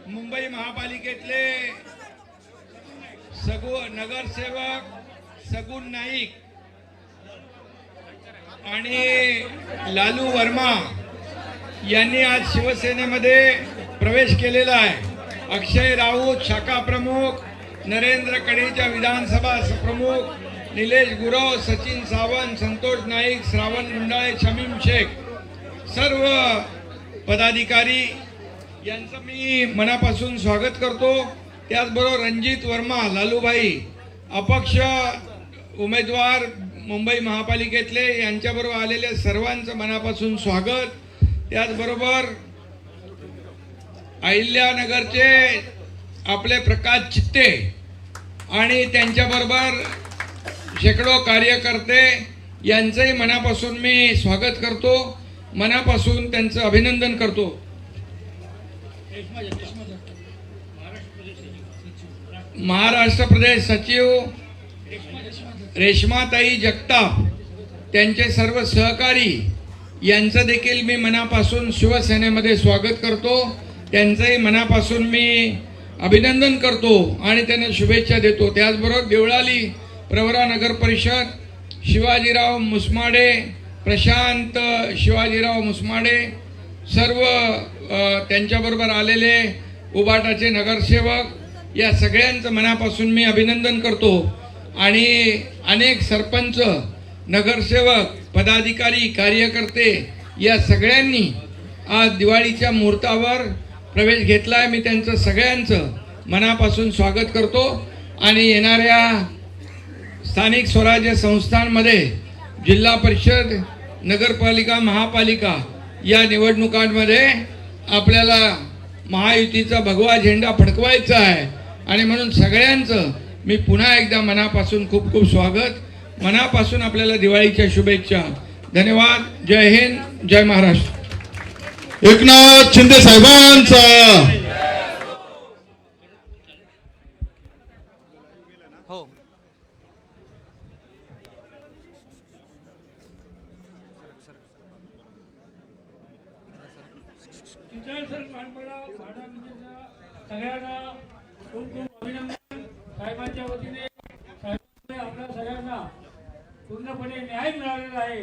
मुंबई महापालिकेतले नगरसेवक सगुण नाईक आणि लालू वर्मा यांनी आज शिवसेनेमध्ये प्रवेश केलेला आहे। अक्षय राऊत शाखा प्रमुख, नरेंद्र कडेच्या विधानसभा प्रमुख, निलेश गुरव, सचिन सावंत, संतोष नाईक, श्रावण गुंडाळे, शमीम शेख, सर्व पदाधिकारी यांचं मी मनापासून स्वागत करतो। त्याचबरोबर रणजित वर्मा, लालूभाई अपक्ष उमेदवार मुंबई महापालिकेतले यांच्याबरोबर आलेल्या सर्वांचं मनापासून स्वागत। त्याचबरोबर अहिल्यानगरचे आपले प्रकाश चित्ते आणि त्यांच्याबरोबर शेकडो कार्यकर्ते यांचंही मनापासून मी स्वागत करतो, मनापासून त्यांचं अभिनंदन करतो। महाराष्ट्र प्रदेश सचिव रेश्माताई जगताप, त्यांचे सर्व सहकारी यांचं देखील मी मनापासून शिवसेनेमध्ये स्वागत करतो, त्यांचंही मनापासून मी अभिनंदन करतो आणि त्यांना शुभेच्छा देतो। त्याचबरोबर देवळाली प्रवरा नगर परिषद, शिवाजीराव मुसमाडे, प्रशांत शिवाजीराव मुसमाडे, सर्व त्यांच्याबरोबर आलेले उबाटाचे नगरसेवक या सगळ्यांचं मनापासून मी अभिनंदन करतो आणि अनेक सरपंच, नगरसेवक, पदाधिकारी, कार्यकर्ते या सगळ्यांनी आज दिवाळीच्या मुहूर्तावर प्रवेश घेतला आहे। मी त्यांचं सगळ्यांचं मनापासून स्वागत करतो आणि येणाऱ्या स्थानिक स्वराज्य संस्थांमध्ये जिल्हा परिषद, नगरपालिका, महापालिका या निवडणुकांमध्ये आपल्याला महायुतीचा भगवा झेंडा फडकवायचा आहे आणि म्हणून सगळ्यांचं मी पुन्हा एकदा मनापासून खूप खूप स्वागत, मनापासून आपल्याला दिवाळीच्या शुभेच्छा। धन्यवाद। जय हिंद, जय महाराष्ट्र। एकनाथ शिंदे साहेबांचा हो सगळ्यांना खूप खूप अभिनंदन साहेबांच्या वतीने। आपल्या सगळ्यांना पूर्णपणे न्याय मिळालेला आहे।